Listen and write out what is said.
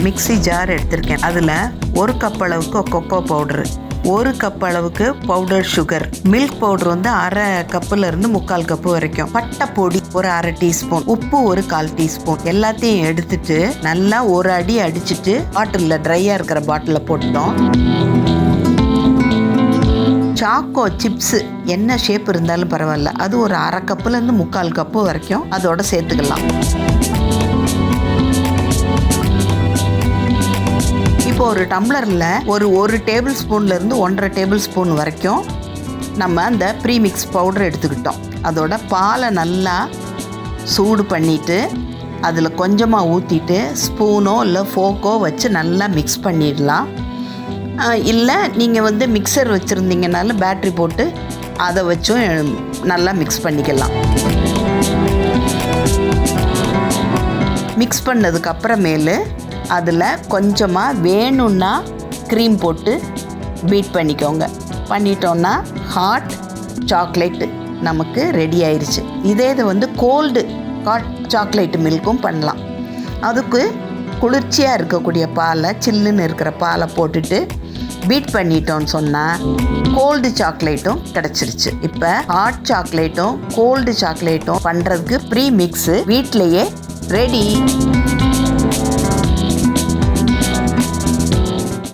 Mixie jar எடுத்திருக்கேன். அதில் 1 cup அளவுக்கு கொக்கோ பவுடரு, 1 கப் அளவுக்கு பவுடர் சுகர், மில்க் பவுடர் வந்து 1/2 கப்புலேருந்து 3/4 கப்பு வரைக்கும், பட்டை பொடி ஒரு 1/2 டீஸ்பூன், உப்பு ஒரு 1/4 டீஸ்பூன், எல்லாத்தையும் எடுத்துட்டு நல்லா ஒரு அடி அடிச்சுட்டு பாட்டிலில் ட்ரையாக இருக்கிற பாட்டிலில் போட்டோம். சாக்கோ சிப்ஸு என்ன ஷேப் இருந்தாலும் பரவாயில்ல, அது ஒரு 1/2 கப்புலேருந்து 3/4 கப்பு வரைக்கும் அதோட சேர்த்துக்கலாம். இப்போ ஒரு டம்ளரில் ஒரு டேபிள் ஸ்பூன்லேருந்து 1.5 டேபிள் ஸ்பூன் வரைக்கும் நம்ம அந்த ப்ரீமிக்ஸ் பவுடர் எடுத்துக்கிட்டோம். அதோட பாலை நல்லா சூடு பண்ணிவிட்டு அதில் கொஞ்சமாக ஊற்றிட்டு ஸ்பூனோ இல்லை ஃபோக்கோ வச்சு நல்லா மிக்ஸ் பண்ணிடலாம். இல்லை நீங்கள் வந்து மிக்சர் வச்சுருந்தீங்கனாலும் பேட்ரி போட்டு அதை வச்சும் நல்லா மிக்ஸ் பண்ணிக்கலாம். மிக்ஸ் பண்ணதுக்கு அப்புறமேலு அதில் கொஞ்சமாக வேணும்னா க்ரீம் போட்டு பீட் பண்ணிக்கோங்க. பண்ணிட்டோன்னா ஹாட் சாக்லேட்டு நமக்கு ரெடி ஆயிடுச்சு. இதே இது வந்து கோல்டு ஹாட் சாக்லேட் மில்க்கும் பண்ணலாம். அதுக்கு குளிர்ச்சியாக இருக்கக்கூடிய பாலை, சில்லுன்னு இருக்கிற பாலை போட்டுட்டு பீட் பண்ணிட்டோன்னு சொன்னால் கோல்டு சாக்லேட்டும் கிடச்சிருச்சு. இப்போ ஹாட் சாக்லேட்டும் கோல்டு சாக்லேட்டும் பண்ணுறதுக்கு ப்ரீ மிக்ஸு வீட்டிலையே ரெடி.